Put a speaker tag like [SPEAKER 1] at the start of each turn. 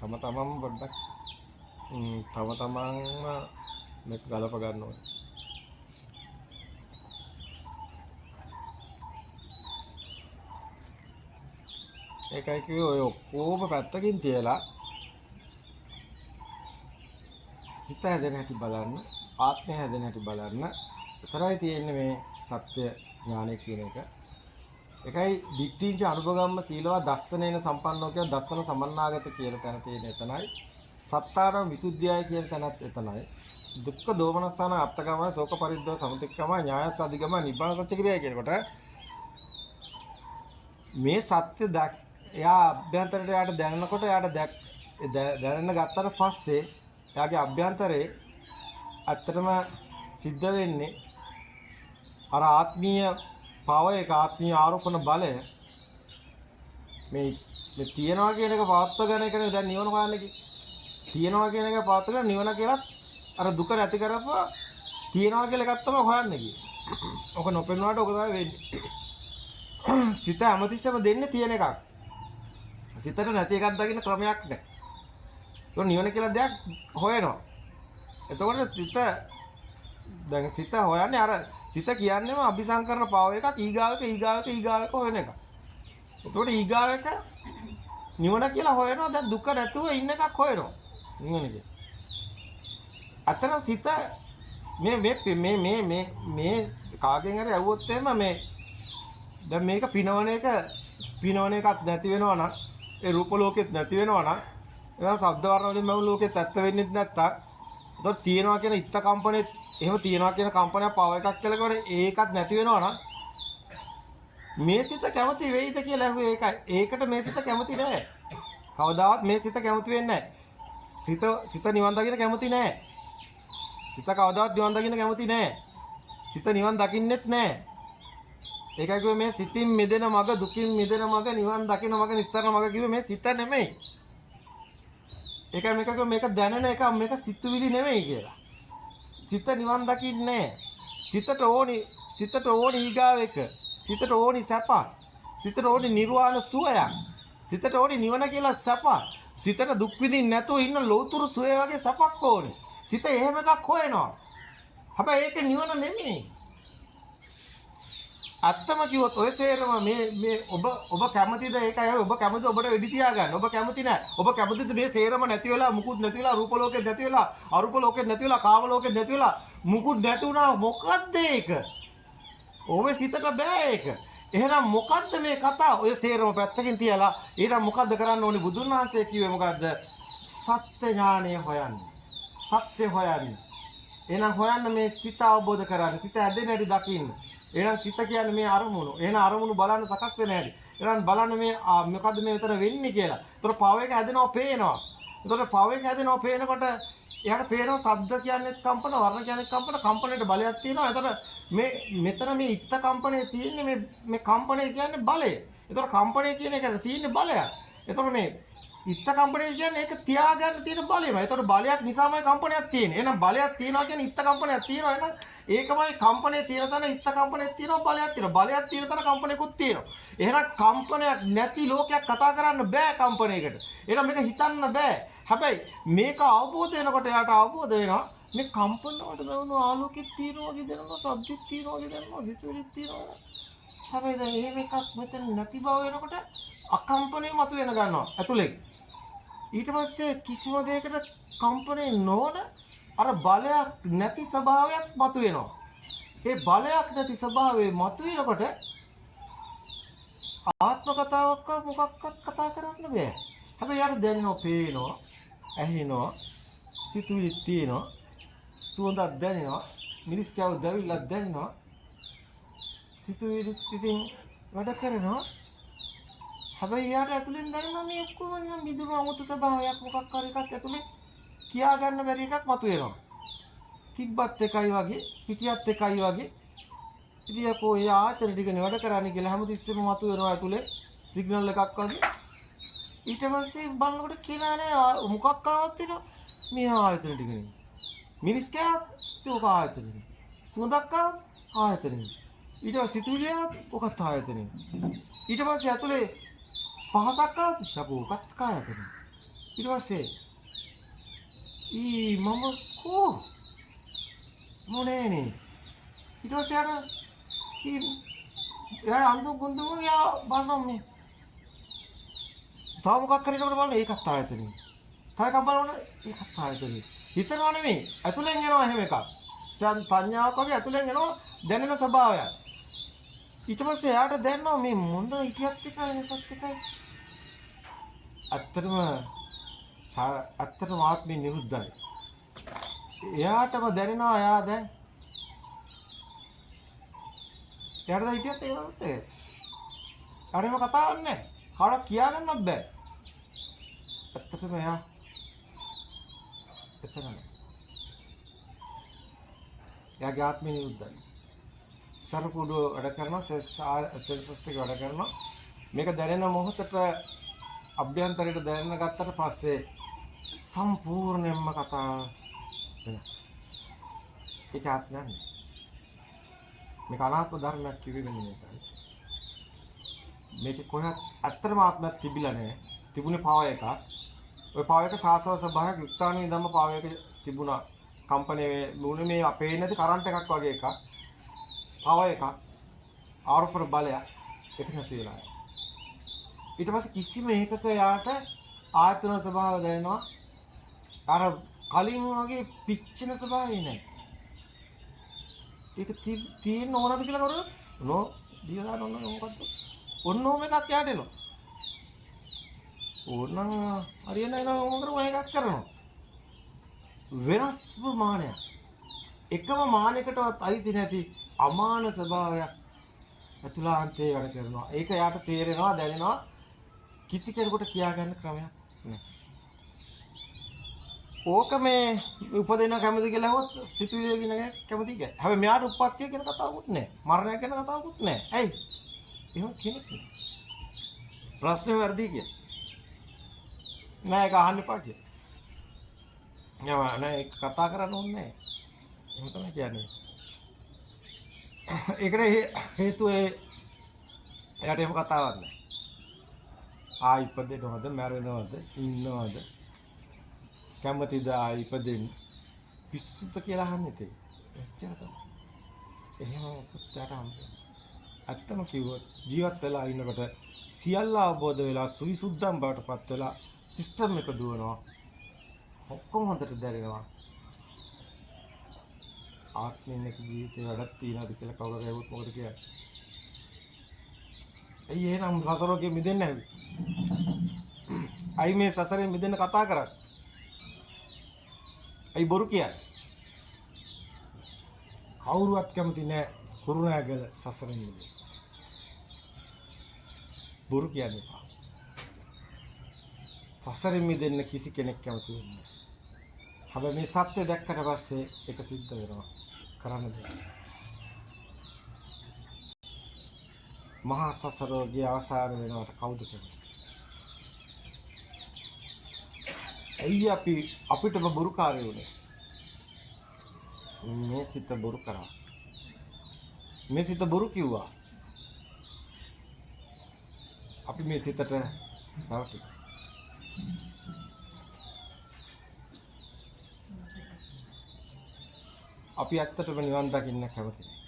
[SPEAKER 1] තම තමන්ම පොඩ්ඩක් තම තමන්ම මේක ගලප ගන්න ඕනේ. ඒකයි කිව්වේ ඔය ඔක්කොම පැත්තකින් තියලා හිත හැදෙන හැටි බලන්න, ආත්මය හැදෙන හැටි බලන්න. විතරයි තියෙන්නේ මේ සත්‍ය ඥානය කියන එක. ඒකයි දිට්ඨිංච අනුභවම්ම සීලවා දස්සනේන සම්පන්නෝ කියන දස්සන සමන්නාගත කියන තැන තියෙන එතනයි. සත්තාරම් විසුද්ධියයි කියන තැනත් එතනයි. දුක්ඛ දෝමනස්සන අත්තගම ශෝක පරිද්දව සමුතික්කම ඥායස අධිගම නිබ්බාන සත්‍ය කිරියයි කියනකොට මේ සත්‍ය එයා අභ්‍යන්තරයට යාට දැනනකොට යාට දැනන්න ගත්තට පස්සේ එයාගේ අභ්‍යන්තරේ ඇත්තටම සිද්ධ වෙන්නේ අර ආත්මීය පව එක ආත්මීය ආරෝපණ බලය මේ තියනවා කියන එක පවත්ව ගන්න එකනේ දැන් නිවන හොයන්නේ. තියනවා කියන එක පවත්ව ගන්න නිවන කියලා අර දුක නැති කරපුවා තියනවා කියලා එකක් තමයි හොයන්නේ කියේ. ඔක නොපෙන්නුවාට ඔක තමයි වෙන්නේ. සිත හැමතිස්සෙම දෙන්නේ තියෙන එකක්. සිතට නැති එකක් දකින්න ක්‍රමයක් නැහැ. ඒක නිවන කියලා දෙයක් හොයනවා. එතකොට සිත හොයන්නේ අර සිත කියන්නේම අபிසංකරණ පාව එකක් ඊගාවක හොයන එක. එතකොට ඊගාව එක නිවන කියලා හොයනවා. දැන් දුක නැතුව ඉන්න එකක් හොයනවා. නිවන කියන්නේ. අතන සිත මේ කාගෙන් හරි ඇහුවොත් එහෙම මේ දැන් මේක පිනවන එකක් නැති වෙනවා නම් ඒ රූප ලෝකෙත් නැති වෙනවා නම් එහෙනම් ශබ්ද වර්ණ වලින් මම ලෝකෙත් ඇත්ත වෙන්නේ නැත්තම් එතකොට තියනවා කියන ඉත්ත කම්පණෙත් එහෙම තියනවා කියන කම්පනයක් පව එකක් කියලා කරේ ඒකත් නැති වෙනවා නම් මේ සිත කැමති වෙයිද කියලා ඇහුවේ ඒකයි. ඒකට මේ සිත කැමති නැහැ. කවදාවත් මේ සිත කැමති වෙන්නේ නැහැ. සිත නිවන් දකින්න කැමති නැහැ. සිත කවදාවත් නිවන් දකින්න කැමති නැහැ. සිත නිවන් දකින්නෙත් නැහැ. ඒකයි කිව්වේ මේ සිතින් මිදෙන මග, දුකින් මිදෙන මග, නිවන් දකින මග, නිස්සාරණ මග කිව්වේ මේ සිත නෙමෙයි. ඒකයි මේක දැනෙන එක මේක සිතුවිලි නෙමෙයි කියලා. සිත නිවන් දකින්නේ සිතට ඕනි ඊගාව එක. සිතට ඕනි සැප. සිතට ඕනි නිර්වාණ සුවයක්. සිතට ඕනි නිවන කියලා සැප. සිතට දුක් විඳින්න නැතුව ඉන්න ලෝතුරු සුවය වගේ සැපක් ඕනි. සිත එහෙම එකක් හොයනවා. හැබැයි ඒක නිවන නෙමෙයි. අත්තම කිව්වොත් ඔය සේරම මේ ඔබ කැමතිද ඒකයි ඔබ කැමතිද ඔබට වෙඩි තියාගන්න. ඔබ කැමති නැහැ. ඔබ කැමතිද මේ සේරම නැති වෙලා මුකුත් නැති වෙලා රූප ලෝකෙත් නැති වෙලා අරූප ලෝකෙත් නැති වෙලා කාම ලෝකෙත් නැති වෙලා මුකුත් නැති වුණා මොකද්ද ඒක? ඔබේ සිතට බෑ ඒක. එහෙනම් මොකද්ද මේ කතාව? ඔය සේරම පැත්තකින් තියලා ඊට මොකද්ද කරන්න ඕනේ? බුදුන් වහන්සේ කිව්වේ මොකද්ද? සත්‍ය ඥානය හොයන්න. සත්‍ය හොයන්න. එහෙනම් හොයන්න මේ සිත අවබෝධ කරගන්න. සිත ඇදෙන හැටි දකින්න. එහෙනම් සිත කියන්නේ මේ අරමුණු. එහෙනම් අරමුණු බලන්න සකස් වෙන හැටි. එහෙනම් බලන්න මේ මොකද්ද මේ විතර වෙන්නේ කියලා. ඒතර පව එක හැදෙනවා පේනවා. ඒතර පව එක හැදෙනවා පේනකොට එයාට පේනවා ශබ්ද කියන්නේ කම්පන, වර්ණ කියන්නේ කම්පන, කම්පණයට බලයක් තියෙනවා. ඒතර මෙතන මේ ඉත්ත කම්පණය තියෙන්නේ මේ කම්පණය කියන්නේ බලය. ඒතර කම්පණය කියන එකට තියෙන්නේ බලයක්. ඒතර මේ ඉත්ත කම්පණය කියන්නේ ඒක තියාගන්න තියෙන බලයමයි. ඒතර බලයක් නිසාමයි කම්පනයක් තියෙන්නේ. එහෙනම් බලයක් තියනවා කියන්නේ ඉත්ත කම්පනයක් තියෙනවා. එහෙනම් ඒකමයි කම්පණය තියෙන තැන ඉත්ත කම්පණයක් තියෙනවා බලයක් තියෙනවා. බලයක් තියෙන තැන කම්පණයකුත් තියෙනවා. එහෙනම් කම්පනයක් නැති ලෝකයක් කතා කරන්න බෑ කම්පණයකට. එහෙනම් මේක හිතන්න බෑ. හැබැයි මේක අවබෝධ වෙනකොට යාට අවබෝධ වෙනවා මේ කම්පන වලට ගවුණු ආලෝකෙත් තියෙනවා වගේ දැනෙනවා, ශබ්දෙත් තියෙනවා වගේ දැනෙනවා, සිතුවිලිත් තියෙනවා. හැබැයි දැන් එහෙම එකක් මෙතන නැති බව වෙනකොට අකම්පණය මතුවෙන ගන්නවා ඇතුලේ. ඊට පස්සේ කිසිම දෙයකට කම්පණය නොවන අර බලයක් නැති ස්වභාවයක් මතුවෙනවා. ඒ බලයක් නැති ස්වභාවය මතුවෙනකොට ආත්ම කතාවක් මොකක්වත් කතා කරන්න බෑ. හැබැයි යාර දැනෙනවා, පේනවා, ඇහෙනවා, සිතුවිලිත් තියෙනවා, සුවඳක් දැනෙනවා, මිරිස් කෑව දැවිල්ලක් දැනෙනවා, සිතුවිලිත් ඉතින් වැඩ කරනවා. හැබැයි යාට ඇතුලෙන් දැනෙනවා මේ ඔක්කොම මිදුණු අමුතු ස්වභාවයක් මොකක් හරි එකක් ඇතුලේ කියා ගන්න බැරි එකක් මතුවෙනවා. තිබ්බත් එකයි වගේ, හිටියත් එකයි වගේ. ඉතින් යකෝ ඒ ආයතන ටිකනේ වැඩ කරන්නේ කියලා හැමතිස්සෙම මතුවෙනවා ඇතුලේ සිග්නල් එකක් වගේ. ඊට පස්සේ බලනකොට කියලා නෑ මොකක් ආවත් තියෙනවා මේ ආයතන ටිකනේ. මිනිස් කෑවත් ඒක ආයතනේ. සුවඳක් ආයතනේ. ඊට පස්සේ සිතුවිලියවත් ඔකත් ආයතනේ. ඊට පස්සේ ඇතුලේ පහසක් ආවත් යකෝ ඔකත් ආයතනේ. ඊට පස්සේ මම කෝ මොනේනේ ඊට පස්සේ අර යාර අන්තු ගුන්දුම යා බලන්න මේ තව මොකක් කරේකට බලන්න ඒකත් ආයතනෙ. තව එකක් බලන්න ඒකත් ආයතනෙ. හිතනවා නෙමෙයි ඇතුලෙන් එනවා එහෙම එකක්. සංඥාවක් වගේ ඇතුලෙන් එනවා දැනෙන ස්වභාවයක්. ඊට පස්සේ එයාට දැනෙනවා මේ මොන ඉතියත් එකයි නැසත් එකයි. ඇත්තටම ආත්මය නිරුද්ධයි. එයාටම දැනෙනවා එයා දැන් එයාට දැන් ඉතියත් ඒවත් ඒ. අරේම කතාවක් නැහැ. කාටවත් කියා ගන්නත් බෑ. ඇත්තටම එයා එතනයි. එයාගේ ආත්මය නිරුද්ධයි. සරකුඩු වැඩ කරනවා සෙල්සස් ටික වැඩ කරනවා. මේක දැනෙන මොහොතට අභ්‍යන්තරයට දැනෙන්න ගත්තට පස්සේ සම්පූර්ණයෙන්ම කතාව වෙනස්. ඒක ආත්මයක් නෙවෙයි. මේක අනාත්ම ධර්මයක් කිව්වේ මෙන්න මේකයි. මේක කොහොමද ඇත්තටම ආත්මයක් තිබිලා නැහැ. තිබුණේ පාව එකක්. ওই පාව එක සාසව ස්වභාවයක් යුක්තාණී ධම්ම පාව එක තිබුණා. කම්පණයේ නුනේ මේ අපේ නැති කරන්ට් එකක් වගේ එකක්. පාව එකක්. ආරෝපණ බලයක් ඒක නැති වෙලා. ඊට පස්සේ කිසිම එකක යාට ආයතන ස්වභාව දැනෙනවා. අර කලින් වගේ පිච්චෙන ස්වභාවය නැහැ. ඒක තියෙන්න ඕනද කියලා කරුණා? නෝ දියලා නෝ මොකද්ද? ඔන්නෝම එකක් යාට එනවා. ඕනනම් හරියන්නේ නැහැ නෝ මොකද එකක් කරනවා. වෙනස්ම මානයක්. එකම මානයකටවත් අයිති නැති අමාන ස්වභාවයක් අතුලාන්තේ වැඩ කරනවා. ඒක යාට තේරෙනවා දැනෙනවා. කිසි කෙනෙකුට කියා ගන්න ක්‍රමයක් නැහැ. ඕක මේ උපදින කැමති කියලා හොත් සිතුවිලි කියන කැමති කිය. හැබැයි මෙයාට උප්පත්තිය කියන කතාවකුත් නැහැ. මරණය කියන කතාවකුත් නැහැ. ඇයි? එහෙම කෙනෙක් නෑ. ප්‍රශ්නේ වැඩි කිය. නෑ ඒක අහන්න එපා කිය. නෑ ඒක කතා කරන්න ඕනේ නෑ. එහෙම තමයි කියන්නේ. ඒකට හේතුව එයාට එහෙම කතාවක් නෑ. ඉපදෙනවද මැරෙනවද ඉන්නවද කැමතිද ඉපදෙන්න පිස්සුද කියලා අහන්නේ තේ. එච්චර තමයි. එහෙම පුත්තට හම්බෙන්නේ. ඇත්තම කිව්වොත් ජීවත් වෙලා ඉන්නකොට සියල්ල අවබෝධ වෙලා සුවිසුද්ධම් බවට පත් වෙලා සිස්ටම් එක දුවනවා. ඔක්කොම හොඳට දැනෙනවා. ආත්මෙන්නක ජීවිතේ වැඩක් තියනවාද කියලා කවුරු හේවුත් මොකද කියන්නේ? ඇයි එහෙනම් සසරෝගේ මිදෙන්න හැවි? අයි මේ සසරෙන් මිදෙන්න කතා කරන්නේ? අයි බොරු කියන්නේ? කවුරුවත් කැමති නැහැ කුරුණෑගල සසරෙන් මිදෙන්න. බොරු කියන්නේ පා. සසරෙන් මිදෙන්න කිසි කෙනෙක් කැමති වෙන්නේ නැහැ. හැබැයි මේ සත්‍ය දැක්කට පස්සේ ඒක සිද්ධ වෙනවා. කරන්න දෙයක්. මහා සසරෝගේ අවසාන වෙනවට කවුද කියන්නේ? ඇයි අපිටම බොරුකාරයෝ උනේ? මේ සිත බොරු කරා. මේ සිත බොරු කිව්වා. අපි මේ සිතට නවති. අපි ඇත්තටම නිවන් දකින්න කැමතියි.